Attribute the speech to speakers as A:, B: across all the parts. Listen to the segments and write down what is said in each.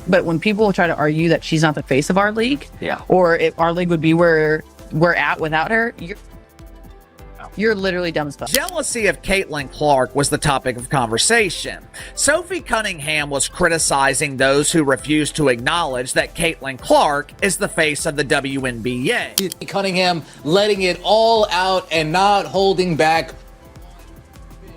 A: But when people try to argue that she's not the face of our league, or if our league would be where we're at without her, you're literally dumb as fuck.
B: Jealousy of Caitlin Clark was the topic of conversation. Sophie Cunningham was criticizing those who refused to acknowledge that Caitlin Clark is the face of the WNBA.
C: Cunningham letting it all out and not holding back.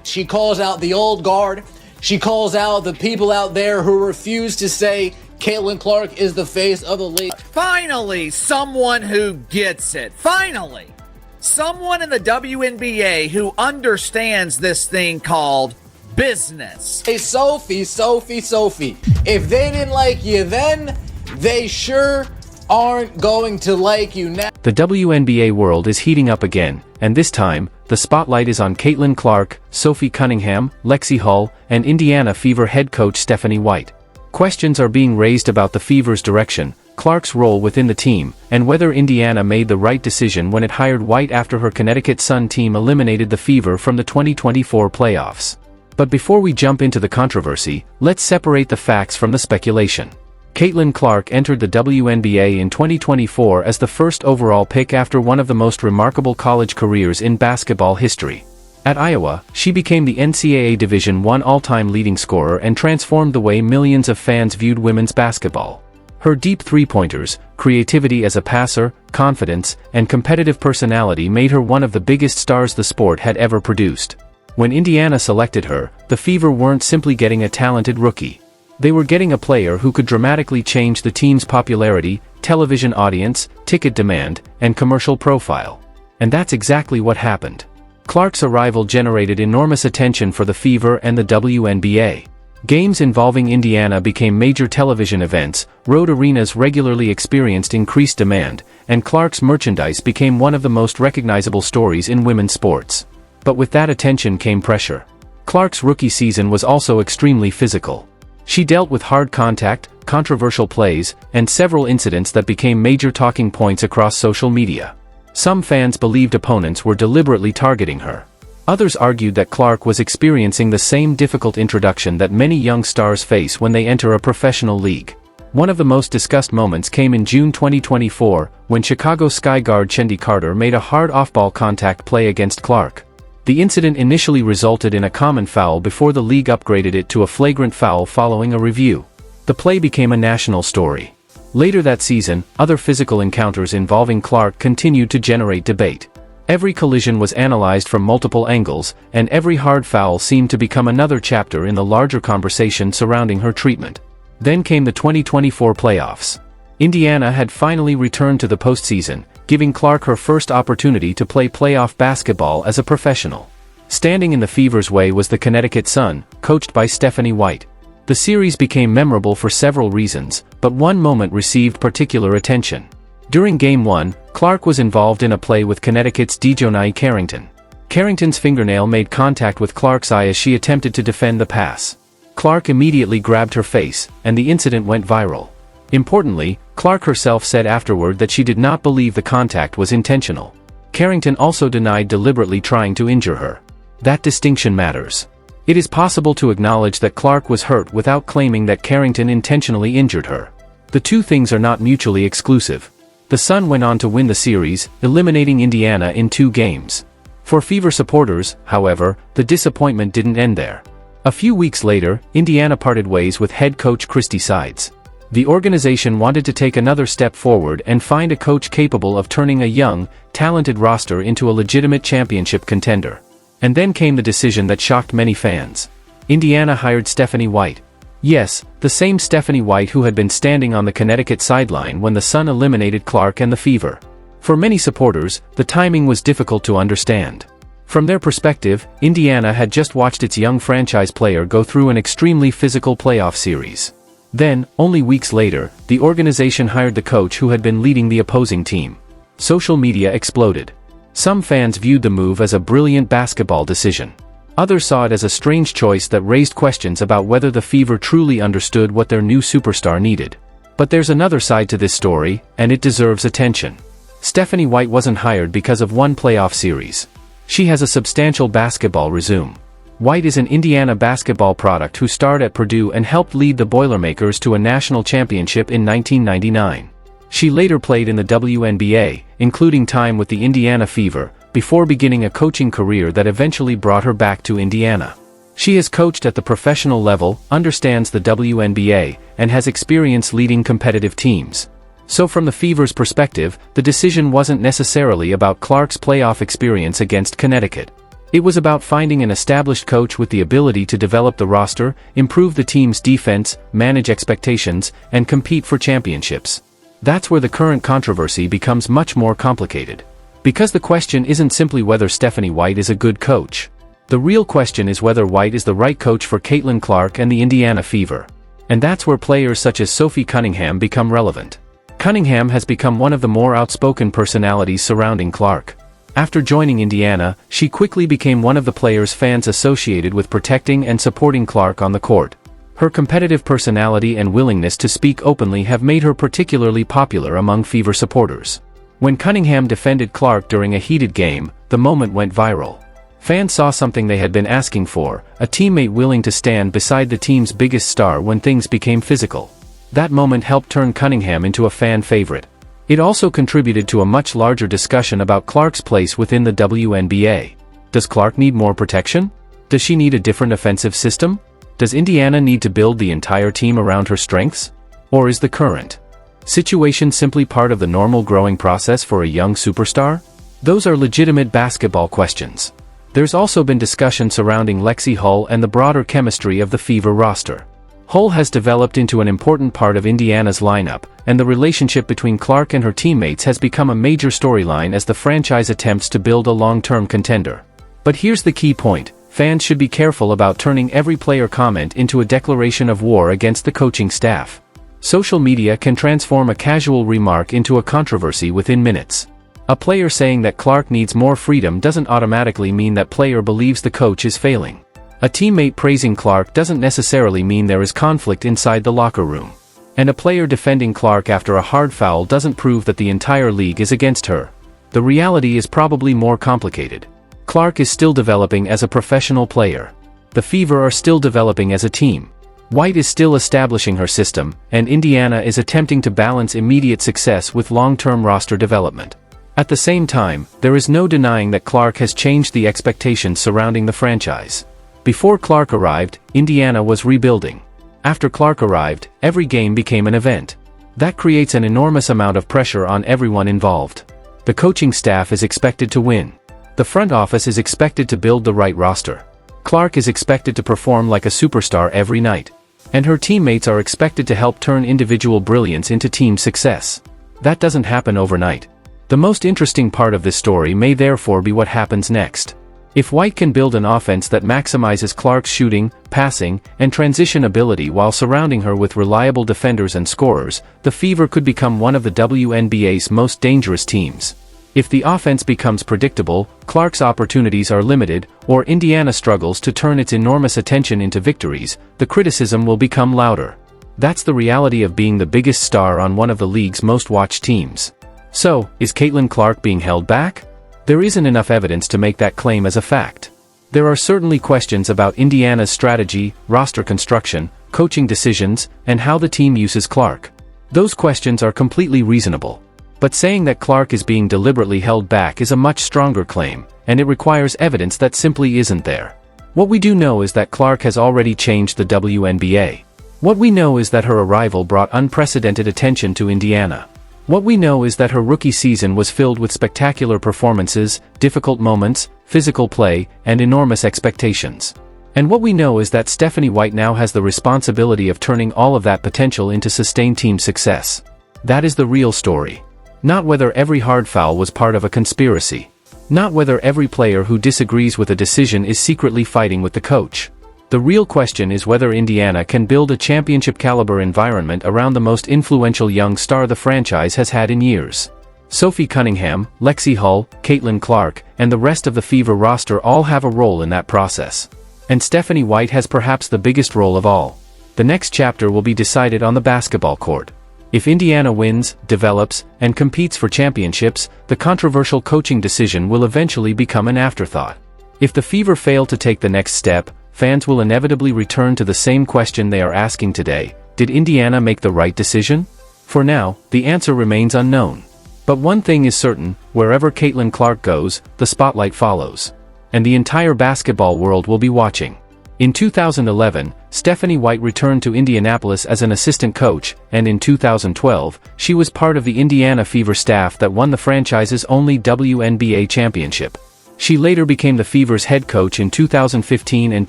C: She calls out the old guard. She calls out the people out there who refuse to say Caitlin Clark is the face of the league.
B: Finally, someone who gets it. Finally, someone in the WNBA who understands this thing called business.
C: Hey, Sophie. If they didn't like you then, they sure aren't going to like you now.
D: The WNBA world is heating up again, and this time, the spotlight is on Caitlin Clark, Sophie Cunningham, Lexie Hull, and Indiana Fever head coach Stephanie White. Questions are being raised about the Fever's direction, Clark's role within the team, and whether Indiana made the right decision when it hired White after her Connecticut Sun team eliminated the Fever from the 2024 playoffs. But before we jump into the controversy, let's separate the facts from the speculation. Caitlin Clark entered the WNBA in 2024 as the first overall pick after one of the most remarkable college careers in basketball history. At Iowa, she became the NCAA Division I all-time leading scorer and transformed the way millions of fans viewed women's basketball. Her deep three-pointers, creativity as a passer, confidence, and competitive personality made her one of the biggest stars the sport had ever produced. When Indiana selected her, the Fever weren't simply getting a talented rookie. They were getting a player who could dramatically change the team's popularity, television audience, ticket demand, and commercial profile. And that's exactly what happened. Clark's arrival generated enormous attention for the Fever and the WNBA. Games involving Indiana became major television events, road arenas regularly experienced increased demand, and Clark's merchandise became one of the most recognizable stories in women's sports. But with that attention came pressure. Clark's rookie season was also extremely physical. She dealt with hard contact, controversial plays, and several incidents that became major talking points across social media. Some fans believed opponents were deliberately targeting her. Others argued that Clark was experiencing the same difficult introduction that many young stars face when they enter a professional league. One of the most discussed moments came in June 2024, when Chicago Sky guard Chendi Carter made a hard off-ball contact play against Clark. The incident initially resulted in a common foul before the league upgraded it to a flagrant foul following a review. The play became a national story. Later that season, other physical encounters involving Clark continued to generate debate. Every collision was analyzed from multiple angles, and every hard foul seemed to become another chapter in the larger conversation surrounding her treatment. Then came the 2024 playoffs. Indiana had finally returned to the postseason, giving Clark her first opportunity to play playoff basketball as a professional. Standing in the Fever's way was the Connecticut Sun, coached by Stephanie White. The series became memorable for several reasons, but one moment received particular attention. During Game 1, Clark was involved in a play with Connecticut's Dejonae Carrington. Carrington's fingernail made contact with Clark's eye as she attempted to defend the pass. Clark immediately grabbed her face, and the incident went viral. Importantly, Clark herself said afterward that she did not believe the contact was intentional. Carrington also denied deliberately trying to injure her. That distinction matters. It is possible to acknowledge that Clark was hurt without claiming that Carrington intentionally injured her. The two things are not mutually exclusive. The Sun went on to win the series, eliminating Indiana in 2 games. For Fever supporters, however, the disappointment didn't end there. A few weeks later, Indiana parted ways with head coach Christy Sides. The organization wanted to take another step forward and find a coach capable of turning a young, talented roster into a legitimate championship contender. And then came the decision that shocked many fans. Indiana hired Stephanie White. Yes, the same Stephanie White who had been standing on the Connecticut sideline when the Sun eliminated Clark and the Fever. For many supporters, the timing was difficult to understand. From their perspective, Indiana had just watched its young franchise player go through an extremely physical playoff series. Then, only weeks later, the organization hired the coach who had been leading the opposing team. Social media exploded. Some fans viewed the move as a brilliant basketball decision. Others saw it as a strange choice that raised questions about whether the Fever truly understood what their new superstar needed. But there's another side to this story, and it deserves attention. Stephanie White wasn't hired because of one playoff series. She has a substantial basketball resume. White is an Indiana basketball product who starred at Purdue and helped lead the Boilermakers to a national championship in 1999. She later played in the WNBA, including time with the Indiana Fever, before beginning a coaching career that eventually brought her back to Indiana. She has coached at the professional level, understands the WNBA, and has experience leading competitive teams. So from the Fever's perspective, the decision wasn't necessarily about Clark's playoff experience against Connecticut. It was about finding an established coach with the ability to develop the roster, improve the team's defense, manage expectations, and compete for championships. That's where the current controversy becomes much more complicated. Because the question isn't simply whether Stephanie White is a good coach. The real question is whether White is the right coach for Caitlin Clark and the Indiana Fever. And that's where players such as Sophie Cunningham become relevant. Cunningham has become one of the more outspoken personalities surrounding Clark. After joining Indiana, she quickly became one of the players fans associated with protecting and supporting Clark on the court. Her competitive personality and willingness to speak openly have made her particularly popular among Fever supporters. When Cunningham defended Clark during a heated game, the moment went viral. Fans saw something they had been asking for, a teammate willing to stand beside the team's biggest star when things became physical. That moment helped turn Cunningham into a fan favorite. It also contributed to a much larger discussion about Clark's place within the WNBA. Does Clark need more protection? Does she need a different offensive system? Does Indiana need to build the entire team around her strengths? Or is the current situation simply part of the normal growing process for a young superstar? Those are legitimate basketball questions. There's also been discussion surrounding Lexie Hull and the broader chemistry of the Fever roster. Hull has developed into an important part of Indiana's lineup, and the relationship between Clark and her teammates has become a major storyline as the franchise attempts to build a long-term contender. But here's the key point: fans should be careful about turning every player comment into a declaration of war against the coaching staff. Social media can transform a casual remark into a controversy within minutes. A player saying that Clark needs more freedom doesn't automatically mean that player believes the coach is failing. A teammate praising Clark doesn't necessarily mean there is conflict inside the locker room. And a player defending Clark after a hard foul doesn't prove that the entire league is against her. The reality is probably more complicated. Clark is still developing as a professional player. The Fever are still developing as a team. White is still establishing her system, and Indiana is attempting to balance immediate success with long-term roster development. At the same time, there is no denying that Clark has changed the expectations surrounding the franchise. Before Clark arrived, Indiana was rebuilding. After Clark arrived, every game became an event. That creates an enormous amount of pressure on everyone involved. The coaching staff is expected to win. The front office is expected to build the right roster. Clark is expected to perform like a superstar every night. And her teammates are expected to help turn individual brilliance into team success. That doesn't happen overnight. The most interesting part of this story may therefore be what happens next. If White can build an offense that maximizes Clark's shooting, passing, and transition ability while surrounding her with reliable defenders and scorers, the Fever could become one of the WNBA's most dangerous teams. If the offense becomes predictable, Clark's opportunities are limited, or Indiana struggles to turn its enormous attention into victories, the criticism will become louder. That's the reality of being the biggest star on one of the league's most watched teams. So, is Caitlin Clark being held back? There isn't enough evidence to make that claim as a fact. There are certainly questions about Indiana's strategy, roster construction, coaching decisions, and how the team uses Clark. Those questions are completely reasonable. But saying that Clark is being deliberately held back is a much stronger claim, and it requires evidence that simply isn't there. What we do know is that Clark has already changed the WNBA. What we know is that her arrival brought unprecedented attention to Indiana. What we know is that her rookie season was filled with spectacular performances, difficult moments, physical play, and enormous expectations. And what we know is that Stephanie White now has the responsibility of turning all of that potential into sustained team success. That is the real story. Not whether every hard foul was part of a conspiracy. Not whether every player who disagrees with a decision is secretly fighting with the coach. The real question is whether Indiana can build a championship-caliber environment around the most influential young star the franchise has had in years. Sophie Cunningham, Lexie Hull, Caitlin Clark, and the rest of the Fever roster all have a role in that process. And Stephanie White has perhaps the biggest role of all. The next chapter will be decided on the basketball court. If Indiana wins, develops, and competes for championships, the controversial coaching decision will eventually become an afterthought. If the Fever fail to take the next step, fans will inevitably return to the same question they are asking today: did Indiana make the right decision? For now, the answer remains unknown. But one thing is certain: wherever Caitlin Clark goes, the spotlight follows. And the entire basketball world will be watching. In 2011, Stephanie White returned to Indianapolis as an assistant coach, and in 2012, she was part of the Indiana Fever staff that won the franchise's only WNBA championship. She later became the Fever's head coach in 2015 and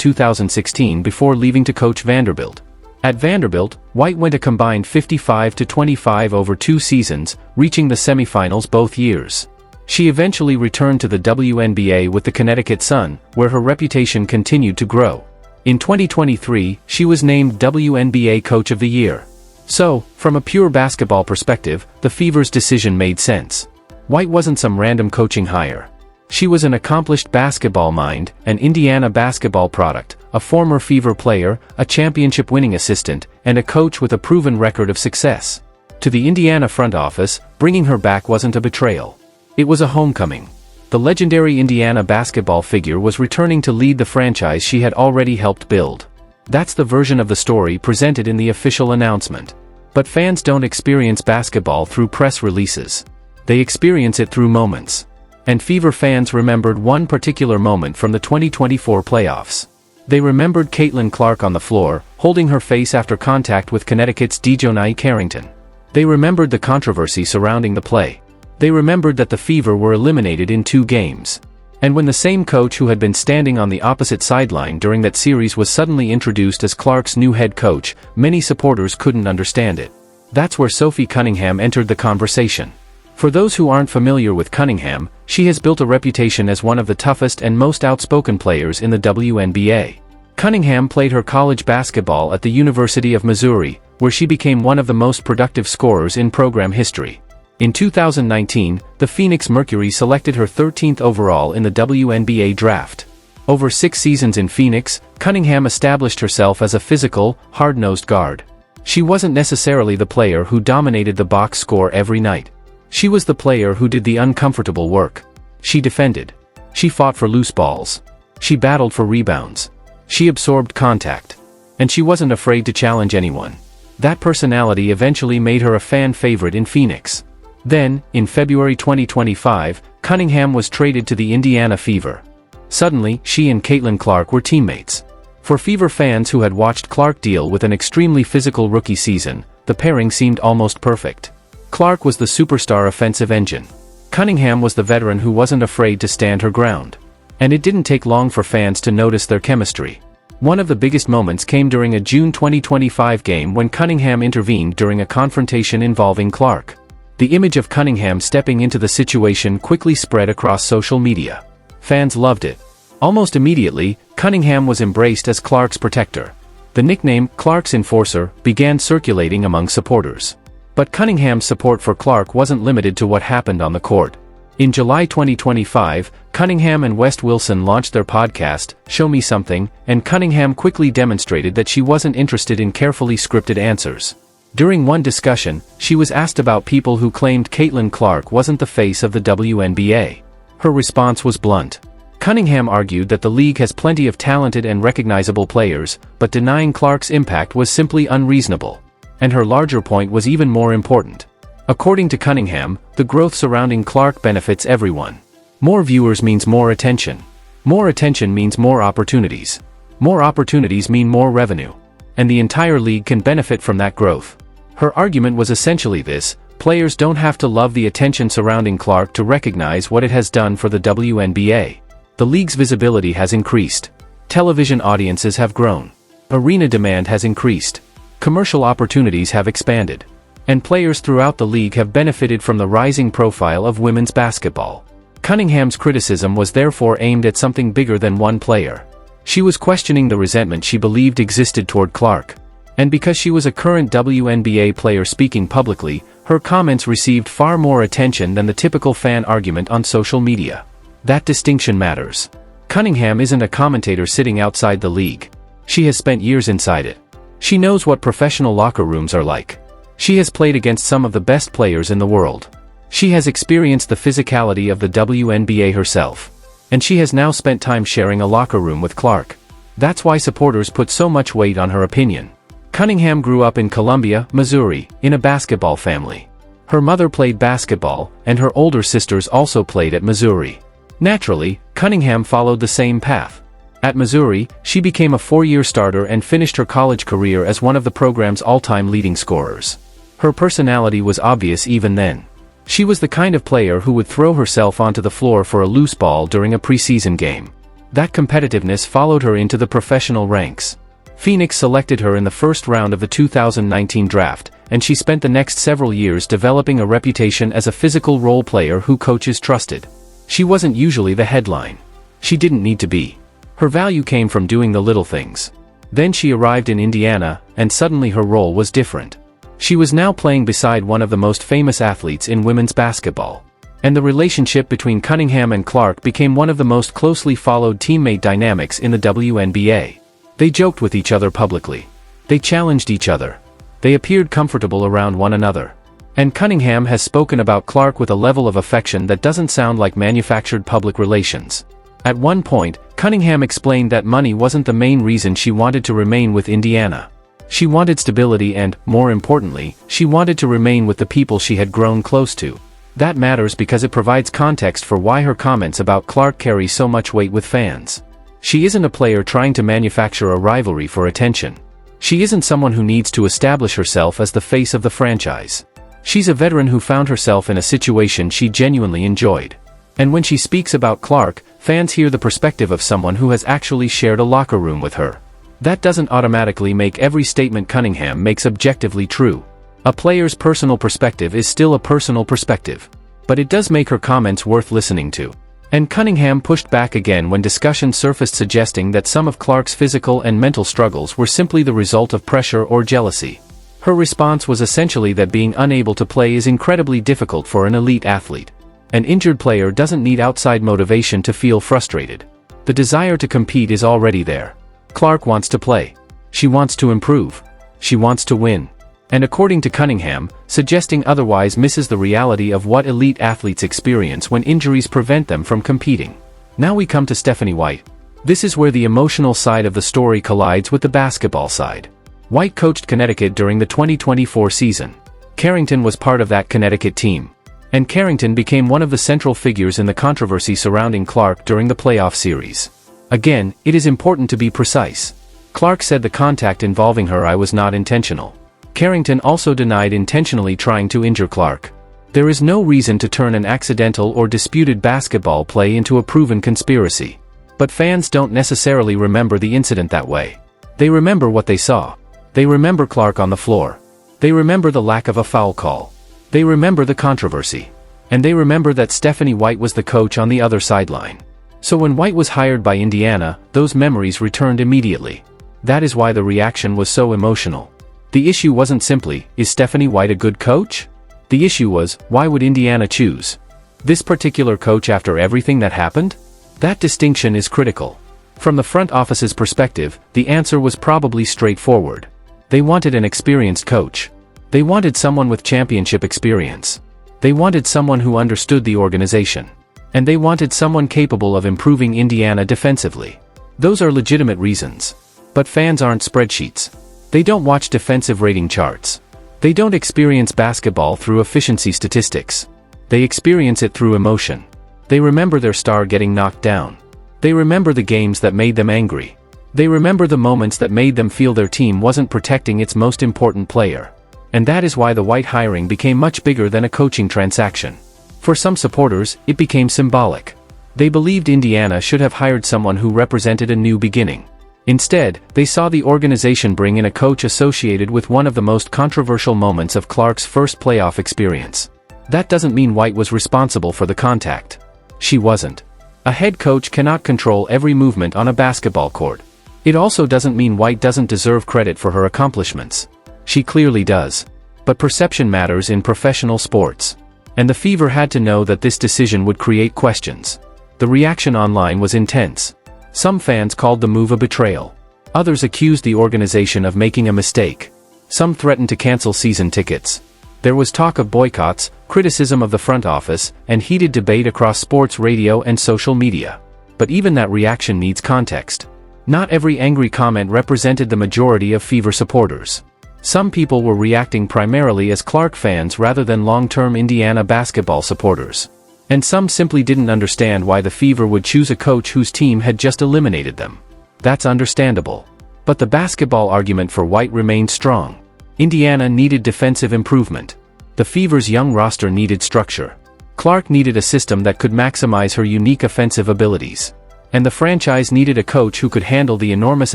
D: 2016 before leaving to coach Vanderbilt. At Vanderbilt, White went a combined 55-25 over 2 seasons, reaching the semifinals both years. She eventually returned to the WNBA with the Connecticut Sun, where her reputation continued to grow. In 2023, she was named WNBA Coach of the Year. So, from a pure basketball perspective, the Fever's decision made sense. White wasn't some random coaching hire. She was an accomplished basketball mind, an Indiana basketball product, a former Fever player, a championship-winning assistant, and a coach with a proven record of success. To the Indiana front office, bringing her back wasn't a betrayal. It was a homecoming. The legendary Indiana basketball figure was returning to lead the franchise she had already helped build. That's the version of the story presented in the official announcement. But fans don't experience basketball through press releases. They experience it through moments. And Fever fans remembered one particular moment from the 2024 playoffs. They remembered Caitlin Clark on the floor, holding her face after contact with Connecticut's Dejounte Carrington. They remembered the controversy surrounding the play. They remembered that the Fever were eliminated in 2 games. And when the same coach who had been standing on the opposite sideline during that series was suddenly introduced as Clark's new head coach, many supporters couldn't understand it. That's where Sophie Cunningham entered the conversation. For those who aren't familiar with Cunningham, she has built a reputation as one of the toughest and most outspoken players in the WNBA. Cunningham played her college basketball at the University of Missouri, where she became one of the most productive scorers in program history. In 2019, the Phoenix Mercury selected her 13th overall in the WNBA draft. Over 6 seasons in Phoenix, Cunningham established herself as a physical, hard-nosed guard. She wasn't necessarily the player who dominated the box score every night. She was the player who did the uncomfortable work. She defended. She fought for loose balls. She battled for rebounds. She absorbed contact. And she wasn't afraid to challenge anyone. That personality eventually made her a fan favorite in Phoenix. Then, in February 2025, Cunningham was traded to the Indiana Fever. Suddenly, she and Caitlin Clark were teammates. For Fever fans who had watched Clark deal with an extremely physical rookie season, the pairing seemed almost perfect. Clark was the superstar offensive engine. Cunningham was the veteran who wasn't afraid to stand her ground. And it didn't take long for fans to notice their chemistry. One of the biggest moments came during a June 2025 game when Cunningham intervened during a confrontation involving Clark. The image of Cunningham stepping into the situation quickly spread across social media. Fans loved it. Almost immediately, Cunningham was embraced as Clark's protector. The nickname, Clark's Enforcer, began circulating among supporters. But Cunningham's support for Clark wasn't limited to what happened on the court. In July 2025, Cunningham and West Wilson launched their podcast, Show Me Something, and Cunningham quickly demonstrated that she wasn't interested in carefully scripted answers. During one discussion, she was asked about people who claimed Caitlin Clark wasn't the face of the WNBA. Her response was blunt. Cunningham argued that the league has plenty of talented and recognizable players, but denying Clark's impact was simply unreasonable. And her larger point was even more important. According to Cunningham, the growth surrounding Clark benefits everyone. More viewers means more attention. More attention means more opportunities. More opportunities mean more revenue. And the entire league can benefit from that growth. Her argument was essentially this: players don't have to love the attention surrounding Clark to recognize what it has done for the WNBA. The league's visibility has increased. Television audiences have grown. Arena demand has increased. Commercial opportunities have expanded. And players throughout the league have benefited from the rising profile of women's basketball. Cunningham's criticism was therefore aimed at something bigger than one player. She was questioning the resentment she believed existed toward Clark. And because she was a current WNBA player speaking publicly, her comments received far more attention than the typical fan argument on social media. That distinction matters. Cunningham isn't a commentator sitting outside the league. She has spent years inside it. She knows what professional locker rooms are like. She has played against some of the best players in the world. She has experienced the physicality of the WNBA herself. And she has now spent time sharing a locker room with Clark. That's why supporters put so much weight on her opinion. Cunningham grew up in Columbia, Missouri, in a basketball family. Her mother played basketball, and her older sisters also played at Missouri. Naturally, Cunningham followed the same path. At Missouri, she became a 4-year starter and finished her college career as one of the program's all-time leading scorers. Her personality was obvious even then. She was the kind of player who would throw herself onto the floor for a loose ball during a preseason game. That competitiveness followed her into the professional ranks. Phoenix selected her in the first round of the 2019 draft, and she spent the next several years developing a reputation as a physical role player who coaches trusted. She wasn't usually the headline. She didn't need to be. Her value came from doing the little things. Then she arrived in Indiana, and suddenly her role was different. She was now playing beside one of the most famous athletes in women's basketball. And the relationship between Cunningham and Clark became one of the most closely followed teammate dynamics in the WNBA. They joked with each other publicly. They challenged each other. They appeared comfortable around one another. And Cunningham has spoken about Clark with a level of affection that doesn't sound like manufactured public relations. At one point, Cunningham explained that money wasn't the main reason she wanted to remain with Indiana. She wanted stability and, more importantly, she wanted to remain with the people she had grown close to. That matters because it provides context for why her comments about Clark carry so much weight with fans. She isn't a player trying to manufacture a rivalry for attention. She isn't someone who needs to establish herself as the face of the franchise. She's a veteran who found herself in a situation she genuinely enjoyed. And when she speaks about Clark, fans hear the perspective of someone who has actually shared a locker room with her. That doesn't automatically make every statement Cunningham makes objectively true. A player's personal perspective is still a personal perspective. But it does make her comments worth listening to. And Cunningham pushed back again when discussion surfaced suggesting that some of Clark's physical and mental struggles were simply the result of pressure or jealousy. Her response was essentially that being unable to play is incredibly difficult for an elite athlete. An injured player doesn't need outside motivation to feel frustrated. The desire to compete is already there. Clark wants to play. She wants to improve. She wants to win. And according to Cunningham, suggesting otherwise misses the reality of what elite athletes experience when injuries prevent them from competing. Now we come to Stephanie White. This is where the emotional side of the story collides with the basketball side. White coached Connecticut during the 2024 season. Carrington was part of that Connecticut team. And Carrington became one of the central figures in the controversy surrounding Clark during the playoff series. Again, it is important to be precise. Clark said the contact involving her was not intentional. Carrington also denied intentionally trying to injure Clark. There is no reason to turn an accidental or disputed basketball play into a proven conspiracy. But fans don't necessarily remember the incident that way. They remember what they saw. They remember Clark on the floor. They remember the lack of a foul call. They remember the controversy. And they remember that Stephanie White was the coach on the other sideline. So when White was hired by Indiana, those memories returned immediately. That is why the reaction was so emotional. The issue wasn't simply, is Stephanie White a good coach? The issue was, why would Indiana choose this particular coach after everything that happened? That distinction is critical. From the front office's perspective, the answer was probably straightforward. They wanted an experienced coach. They wanted someone with championship experience. They wanted someone who understood the organization. And they wanted someone capable of improving Indiana defensively. Those are legitimate reasons. But fans aren't spreadsheets. They don't watch defensive rating charts. They don't experience basketball through efficiency statistics. They experience it through emotion. They remember their star getting knocked down. They remember the games that made them angry. They remember the moments that made them feel their team wasn't protecting its most important player. And that is why the White hiring became much bigger than a coaching transaction. For some supporters, it became symbolic. They believed Indiana should have hired someone who represented a new beginning. Instead, they saw the organization bring in a coach associated with one of the most controversial moments of Clark's first playoff experience. That doesn't mean White was responsible for the contact. She wasn't. A head coach cannot control every movement on a basketball court. It also doesn't mean White doesn't deserve credit for her accomplishments. She clearly does. But perception matters in professional sports. And the Fever had to know that this decision would create questions. The reaction online was intense. Some fans called the move a betrayal. Others accused the organization of making a mistake. Some threatened to cancel season tickets. There was talk of boycotts, criticism of the front office, and heated debate across sports radio and social media. But even that reaction needs context. Not every angry comment represented the majority of Fever supporters. Some people were reacting primarily as Clark fans rather than long-term Indiana basketball supporters. And some simply didn't understand why the Fever would choose a coach whose team had just eliminated them. That's understandable. But the basketball argument for White remained strong. Indiana needed defensive improvement. The Fever's young roster needed structure. Clark needed a system that could maximize her unique offensive abilities. And the franchise needed a coach who could handle the enormous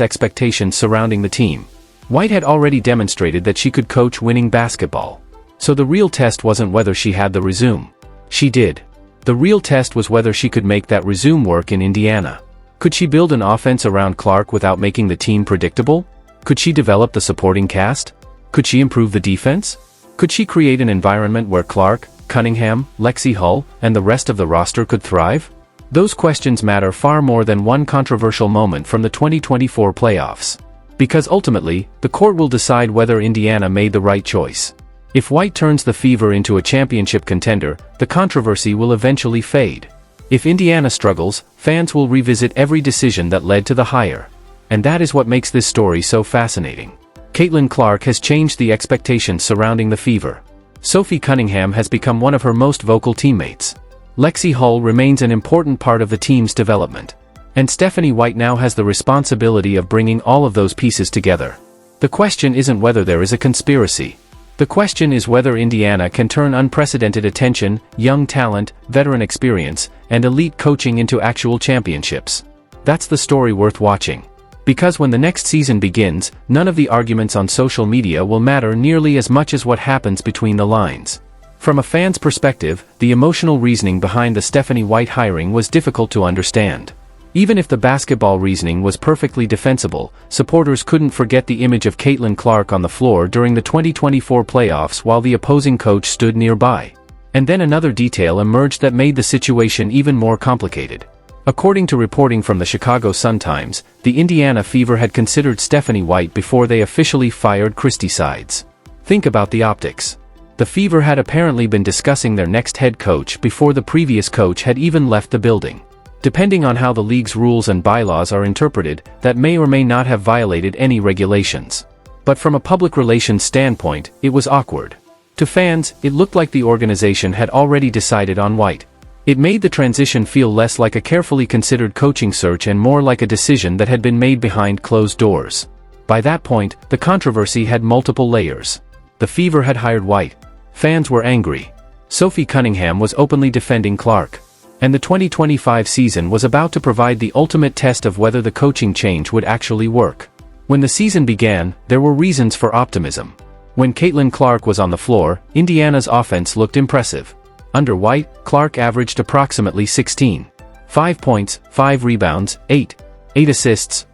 D: expectations surrounding the team. White had already demonstrated that she could coach winning basketball. So the real test wasn't whether she had the resume. She did. The real test was whether she could make that resume work in Indiana. Could she build an offense around Clark without making the team predictable? Could she develop the supporting cast? Could she improve the defense? Could she create an environment where Clark, Cunningham, Lexie Hull, and the rest of the roster could thrive? Those questions matter far more than one controversial moment from the 2024 playoffs. Because ultimately, the court will decide whether Indiana made the right choice. If White turns the Fever into a championship contender, the controversy will eventually fade. If Indiana struggles, fans will revisit every decision that led to the hire. And that is what makes this story so fascinating. Caitlin Clark has changed the expectations surrounding the Fever. Sophie Cunningham has become one of her most vocal teammates. Lexie Hull remains an important part of the team's development. And Stephanie White now has the responsibility of bringing all of those pieces together. The question isn't whether there is a conspiracy. The question is whether Indiana can turn unprecedented attention, young talent, veteran experience, and elite coaching into actual championships. That's the story worth watching. Because when the next season begins, none of the arguments on social media will matter nearly as much as what happens between the lines. From a fan's perspective, the emotional reasoning behind the Stephanie White hiring was difficult to understand. Even if the basketball reasoning was perfectly defensible, supporters couldn't forget the image of Caitlin Clark on the floor during the 2024 playoffs while the opposing coach stood nearby. And then another detail emerged that made the situation even more complicated. According to reporting from the Chicago Sun-Times, the Indiana Fever had considered Stephanie White before they officially fired Christy Sides. Think about the optics. The Fever had apparently been discussing their next head coach before the previous coach had even left the building. Depending on how the league's rules and bylaws are interpreted, that may or may not have violated any regulations. But from a public relations standpoint, it was awkward. To fans, it looked like the organization had already decided on White. It made the transition feel less like a carefully considered coaching search and more like a decision that had been made behind closed doors. By that point, the controversy had multiple layers. The Fever had hired White. Fans were angry. Sophie Cunningham was openly defending Clark. And the 2025 season was about to provide the ultimate test of whether the coaching change would actually work. When the season began, there were reasons for optimism. When Caitlin Clark was on the floor, Indiana's offense looked impressive. Under White, Clark averaged approximately 16.5 points, 5 rebounds, 8 assists,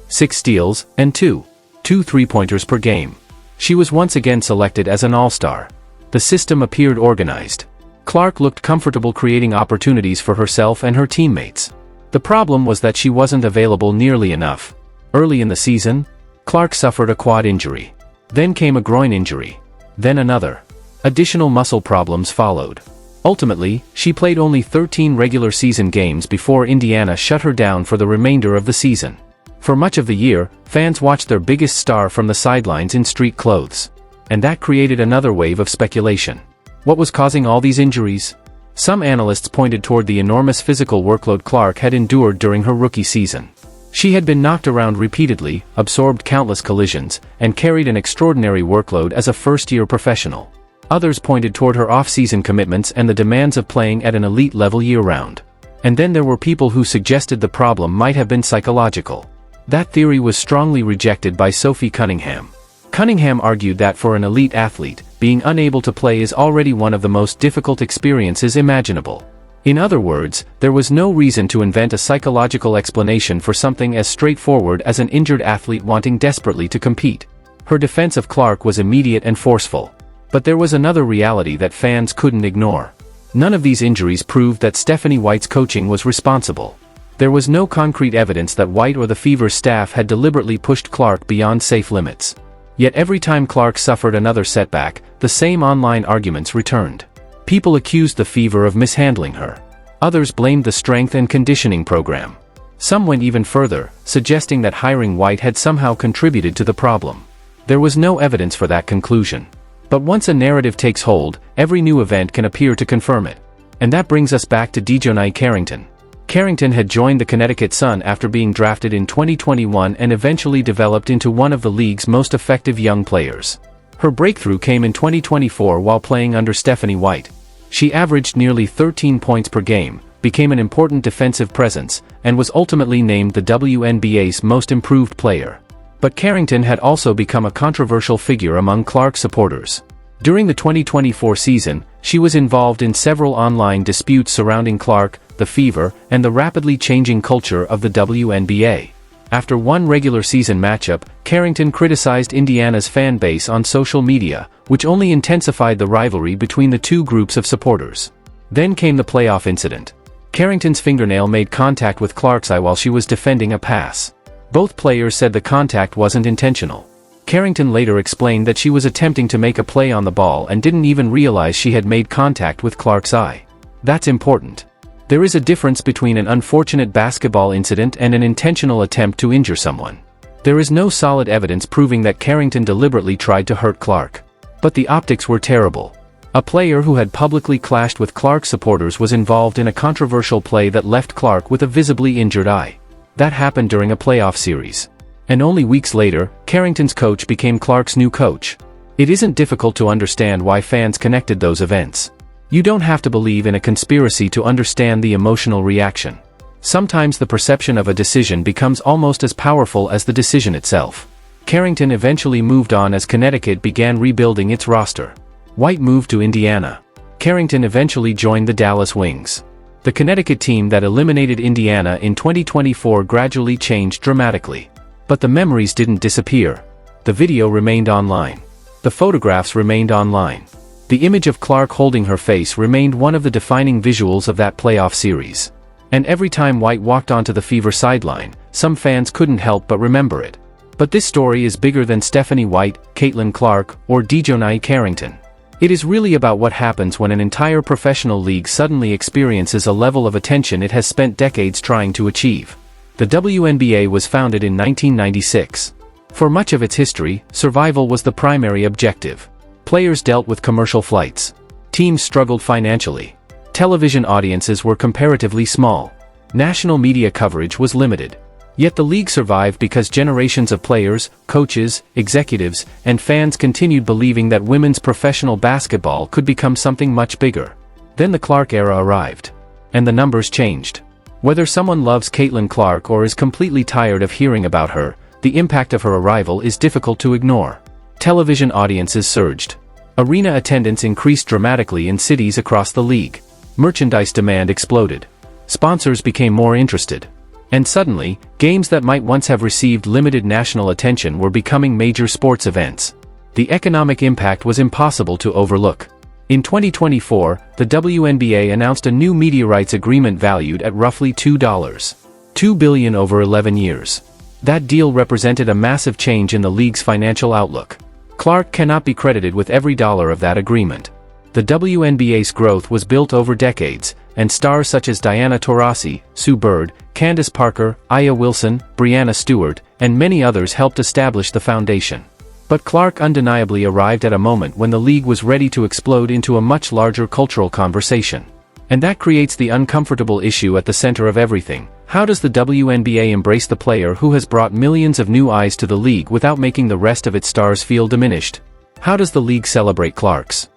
D: 6 steals, and 2 3-pointers per game. She was once again selected as an all-star. The system appeared organized. Clark looked comfortable creating opportunities for herself and her teammates. The problem was that she wasn't available nearly enough. Early in the season, Clark suffered a quad injury. Then came a groin injury. Then another. Additional muscle problems followed. Ultimately, she played only 13 regular season games before Indiana shut her down for the remainder of the season. For much of the year, fans watched their biggest star from the sidelines in street clothes. And that created another wave of speculation. What was causing all these injuries? Some analysts pointed toward the enormous physical workload Clark had endured during her rookie season. She had been knocked around repeatedly, absorbed countless collisions, and carried an extraordinary workload as a first-year professional. Others pointed toward her off-season commitments and the demands of playing at an elite level year-round. And then there were people who suggested the problem might have been psychological. That theory was strongly rejected by Sophie Cunningham. Cunningham argued that for an elite athlete, being unable to play is already one of the most difficult experiences imaginable. In other words, there was no reason to invent a psychological explanation for something as straightforward as an injured athlete wanting desperately to compete. Her defense of Clark was immediate and forceful. But there was another reality that fans couldn't ignore. None of these injuries proved that Stephanie White's coaching was responsible. There was no concrete evidence that White or the Fever staff had deliberately pushed Clark beyond safe limits. Yet every time Clark suffered another setback, the same online arguments returned. People accused the Fever of mishandling her. Others blamed the strength and conditioning program. Some went even further, suggesting that hiring White had somehow contributed to the problem. There was no evidence for that conclusion. But once a narrative takes hold, every new event can appear to confirm it. And that brings us back to Dejonae Carrington. Carrington had joined the Connecticut Sun after being drafted in 2021 and eventually developed into one of the league's most effective young players. Her breakthrough came in 2024 while playing under Stephanie White. She averaged nearly 13 points per game, became an important defensive presence, and was ultimately named the WNBA's most improved player. But Carrington had also become a controversial figure among Clark supporters. During the 2024 season, she was involved in several online disputes surrounding Clark, the Fever, and the rapidly changing culture of the WNBA. After one regular season matchup, Carrington criticized Indiana's fan base on social media, which only intensified the rivalry between the two groups of supporters. Then came the playoff incident. Carrington's fingernail made contact with Clark's eye while she was defending a pass. Both players said the contact wasn't intentional. Carrington later explained that she was attempting to make a play on the ball and didn't even realize she had made contact with Clark's eye. That's important. There is a difference between an unfortunate basketball incident and an intentional attempt to injure someone. There is no solid evidence proving that Carrington deliberately tried to hurt Clark. But the optics were terrible. A player who had publicly clashed with Clark supporters was involved in a controversial play that left Clark with a visibly injured eye. That happened during a playoff series. And only weeks later, Carrington's coach became Clark's new coach. It isn't difficult to understand why fans connected those events. You don't have to believe in a conspiracy to understand the emotional reaction. Sometimes the perception of a decision becomes almost as powerful as the decision itself. Carrington eventually moved on as Connecticut began rebuilding its roster. White moved to Indiana. Carrington eventually joined the Dallas Wings. The Connecticut team that eliminated Indiana in 2024 gradually changed dramatically. But the memories didn't disappear. The video remained online. The photographs remained online. The image of Clark holding her face remained one of the defining visuals of that playoff series. And every time White walked onto the Fever sideline, some fans couldn't help but remember it. But this story is bigger than Stephanie White, Caitlin Clark, or Dejonae Carrington. It is really about what happens when an entire professional league suddenly experiences a level of attention it has spent decades trying to achieve. The WNBA was founded in 1996. For much of its history, survival was the primary objective. Players dealt with commercial flights. Teams struggled financially. Television audiences were comparatively small. National media coverage was limited. Yet the league survived because generations of players, coaches, executives, and fans continued believing that women's professional basketball could become something much bigger. Then the Clark era arrived. And the numbers changed. Whether someone loves Caitlin Clark or is completely tired of hearing about her, the impact of her arrival is difficult to ignore. Television audiences surged. Arena attendance increased dramatically in cities across the league. Merchandise demand exploded. Sponsors became more interested. And suddenly, games that might once have received limited national attention were becoming major sports events. The economic impact was impossible to overlook. In 2024, the WNBA announced a new media rights agreement valued at roughly $2 billion over 11 years. That deal represented a massive change in the league's financial outlook. Clark cannot be credited with every dollar of that agreement. The WNBA's growth was built over decades, and stars such as Diana Taurasi, Sue Bird, Candace Parker, Aya Wilson, Breanna Stewart, and many others helped establish the foundation. But Clark undeniably arrived at a moment when the league was ready to explode into a much larger cultural conversation. And that creates the uncomfortable issue at the center of everything. How does the WNBA embrace the player who has brought millions of new eyes to the league without making the rest of its stars feel diminished? How does the league celebrate Clark's